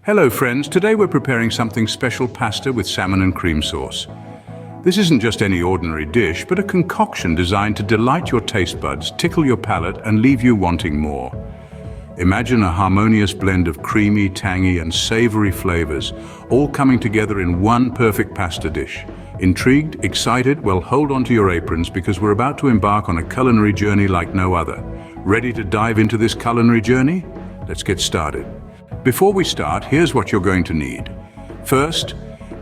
Hello friends, today we're preparing something special pasta with salmon and cream sauce. This isn't just any ordinary dish, but a concoction designed to delight your taste buds, tickle your palate, and leave you wanting more. Imagine a harmonious blend of creamy, tangy, and savory flavors, all coming together in one perfect pasta dish. Intrigued? Excited? Well, hold on to your aprons because we're about to embark on a culinary journey like no other. Ready to dive into this culinary journey? Let's get started. Before we start, here's what you're going to need. First,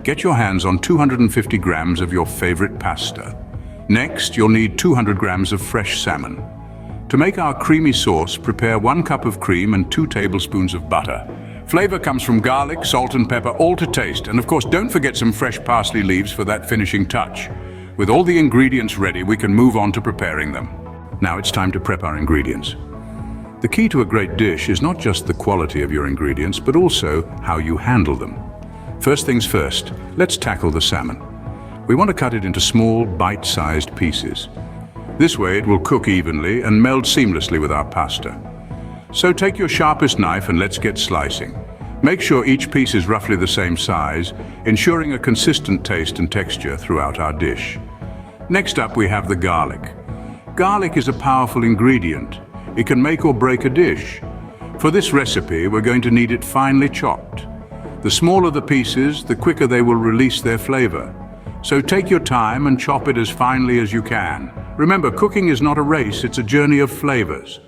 get your hands on 250 grams of your favorite pasta. Next, you'll need 200 grams of fresh salmon. To make our creamy sauce, prepare 1 cup of cream and 2 tablespoons of butter. Flavor comes from garlic, salt and pepper, all to taste. And of course, don't forget some fresh parsley leaves for that finishing touch. With all the ingredients ready, we can move on to preparing them. Now it's time to prep our ingredients. The key to a great dish is not just the quality of your ingredients, but also how you handle them. First things first, let's tackle the salmon. We want to cut it into small, bite-sized pieces. This way it will cook evenly and meld seamlessly with our pasta. So take your sharpest knife and let's get slicing. Make sure each piece is roughly the same size, ensuring a consistent taste and texture throughout our dish. Next up we have the garlic. Garlic is a powerful ingredient. It can make or break a dish. For this recipe, we're going to need it finely chopped. The smaller the pieces, the quicker they will release their flavor. So take your time and chop it as finely as you can. Remember, cooking is not a race, it's a journey of flavors.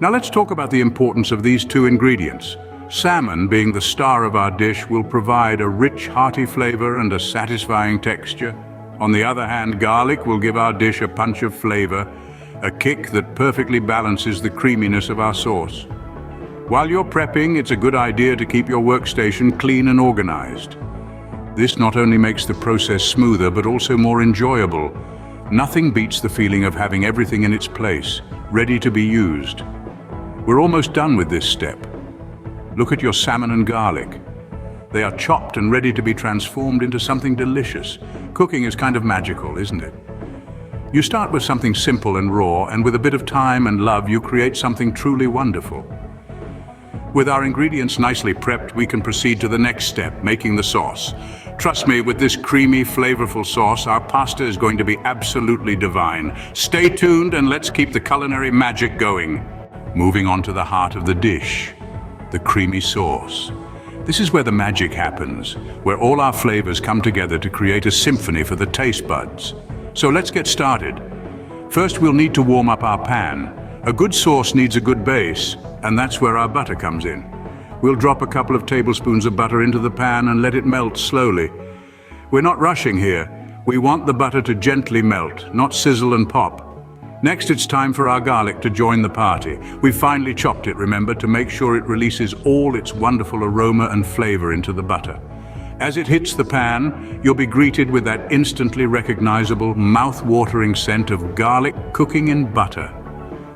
Now let's talk about the importance of these 2 ingredients. Salmon, being the star of our dish, will provide a rich, hearty flavor and a satisfying texture. On the other hand, garlic will give our dish a punch of flavor, a kick that perfectly balances the creaminess of our sauce. While you're prepping, it's a good idea to keep your workstation clean and organized. This not only makes the process smoother, but also more enjoyable. Nothing beats the feeling of having everything in its place, ready to be used. We're almost done with this step. Look at your salmon and garlic. They are chopped and ready to be transformed into something delicious. Cooking is kind of magical, isn't it? You start with something simple and raw, and with a bit of time and love, you create something truly wonderful. With our ingredients nicely prepped, we can proceed to the next step, making the sauce. Trust me, with this creamy, flavorful sauce, our pasta is going to be absolutely divine. Stay tuned and let's keep the culinary magic going. Moving on to the heart of the dish, the creamy sauce. This is where the magic happens, where all our flavors come together to create a symphony for the taste buds. So let's get started. First, we'll need to warm up our pan. A good sauce needs a good base, and that's where our butter comes in. We'll drop a couple of tablespoons of butter into the pan and let it melt slowly. We're not rushing here. We want the butter to gently melt, not sizzle and pop. Next, it's time for our garlic to join the party. We've finely chopped it, remember, to make sure it releases all its wonderful aroma and flavor into the butter. As it hits the pan, you'll be greeted with that instantly recognizable, mouth-watering scent of garlic cooking in butter.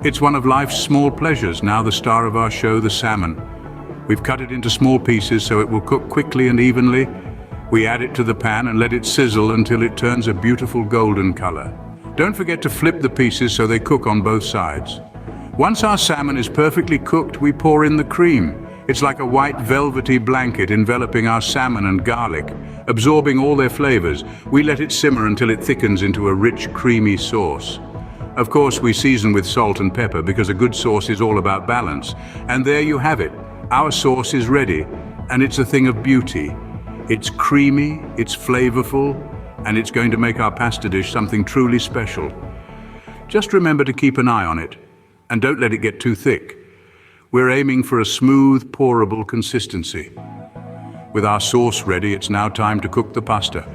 It's one of life's small pleasures, now the star of our show, the salmon. We've cut it into small pieces so it will cook quickly and evenly. We add it to the pan and let it sizzle until it turns a beautiful golden color. Don't forget to flip the pieces so they cook on both sides. Once our salmon is perfectly cooked, we pour in the cream. It's like a white velvety blanket enveloping our salmon and garlic, absorbing all their flavors. We let it simmer until it thickens into a rich, creamy sauce. Of course, we season with salt and pepper because a good sauce is all about balance. And there you have it. Our sauce is ready, and it's a thing of beauty. It's creamy, it's flavorful, and it's going to make our pasta dish something truly special. Just remember to keep an eye on it, and don't let it get too thick. We're aiming for a smooth, pourable consistency. With our sauce ready, it's now time to cook the pasta.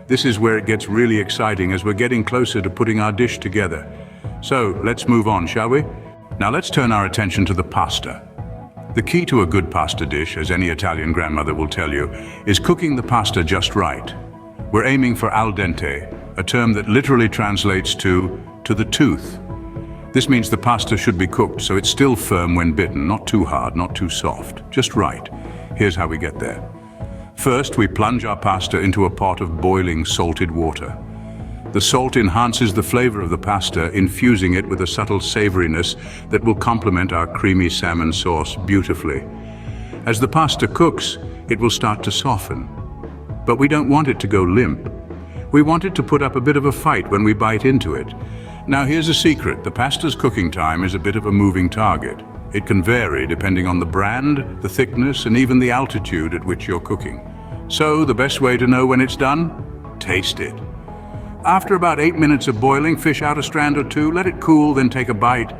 This is where it gets really exciting as we're getting closer to putting our dish together. So let's move on, shall we? Now let's turn our attention to the pasta. The key to a good pasta dish, as any Italian grandmother will tell you, is cooking the pasta just right. We're aiming for al dente, a term that literally translates to the tooth. This means the pasta should be cooked so it's still firm when bitten, not too hard, not too soft, just right. Here's how we get there. First, we plunge our pasta into a pot of boiling salted water. The salt enhances the flavor of the pasta, infusing it with a subtle savoriness that will complement our creamy salmon sauce beautifully. As the pasta cooks, it will start to soften. But we don't want it to go limp. We want it to put up a bit of a fight when we bite into it. Now here's a secret, the pasta's cooking time is a bit of a moving target. It can vary depending on the brand, the thickness, and even the altitude at which you're cooking. So the best way to know when it's done? Taste it. After about 8 minutes of boiling, fish out a strand or two, let it cool, then take a bite.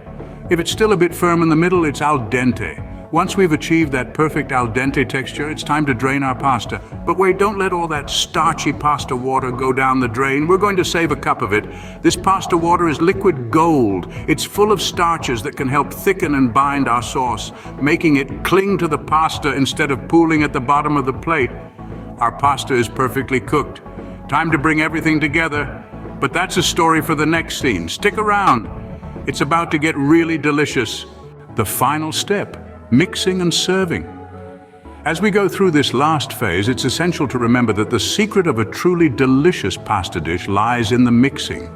If it's still a bit firm in the middle, it's al dente. Once we've achieved that perfect al dente texture, it's time to drain our pasta. But wait, don't let all that starchy pasta water go down the drain. We're going to save a cup of it. This pasta water is liquid gold. It's full of starches that can help thicken and bind our sauce, making it cling to the pasta instead of pooling at the bottom of the plate. Our pasta is perfectly cooked. Time to bring everything together. But that's a story for the next scene. Stick around. It's about to get really delicious. The final step. Mixing and serving. As we go through this last phase, it's essential to remember that the secret of a truly delicious pasta dish lies in the mixing.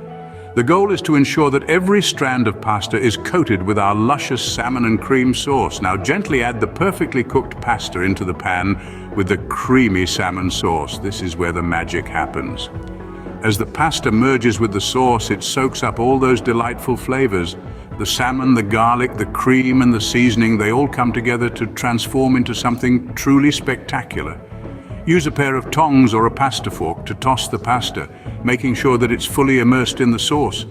The goal is to ensure that every strand of pasta is coated with our luscious salmon and cream sauce. Now gently add the perfectly cooked pasta into the pan with the creamy salmon sauce. This is where the magic happens. As the pasta merges with the sauce, it soaks up all those delightful flavors. The salmon, the garlic, the cream, and the seasoning, they all come together to transform into something truly spectacular. Use a pair of tongs or a pasta fork to toss the pasta, making sure that it's fully immersed in the sauce.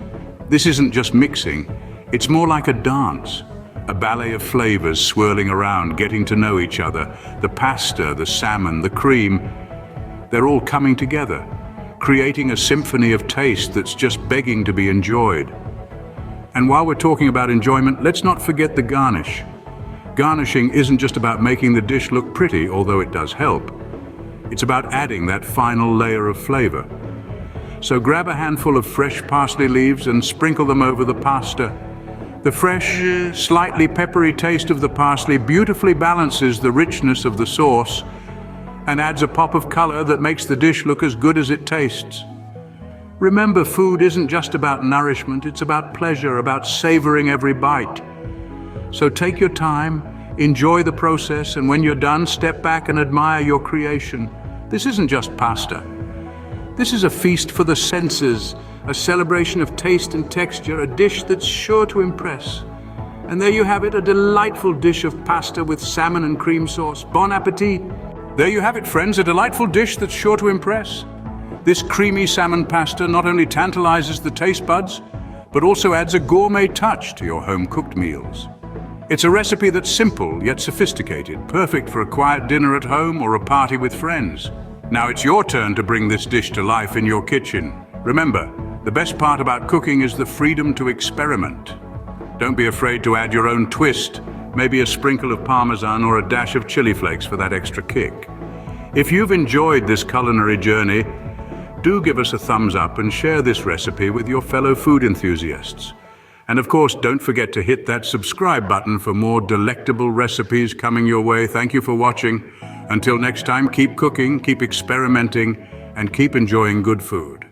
This isn't just mixing, it's more like a dance. A ballet of flavors swirling around, getting to know each other. The pasta, the salmon, the cream, they're all coming together, creating a symphony of taste that's just begging to be enjoyed. And while we're talking about enjoyment, let's not forget the garnish. Garnishing isn't just about making the dish look pretty, although it does help. It's about adding that final layer of flavor. So grab a handful of fresh parsley leaves and sprinkle them over the pasta. The fresh, slightly peppery taste of the parsley beautifully balances the richness of the sauce and adds a pop of color that makes the dish look as good as it tastes. Remember, food isn't just about nourishment, it's about pleasure, about savoring every bite. So take your time, enjoy the process, and when you're done, step back and admire your creation. This isn't just pasta. This is a feast for the senses, a celebration of taste and texture, a dish that's sure to impress. And there you have it, a delightful dish of pasta with salmon and cream sauce. Bon appetit! There you have it, friends, a delightful dish that's sure to impress. This creamy salmon pasta not only tantalizes the taste buds, but also adds a gourmet touch to your home-cooked meals. It's a recipe that's simple yet sophisticated, perfect for a quiet dinner at home or a party with friends. Now it's your turn to bring this dish to life in your kitchen. Remember, the best part about cooking is the freedom to experiment. Don't be afraid to add your own twist, maybe a sprinkle of Parmesan or a dash of chili flakes for that extra kick. If you've enjoyed this culinary journey, do give us a thumbs up and share this recipe with your fellow food enthusiasts. And of course, don't forget to hit that subscribe button for more delectable recipes coming your way. Thank you for watching. Until next time, keep cooking, keep experimenting, and keep enjoying good food.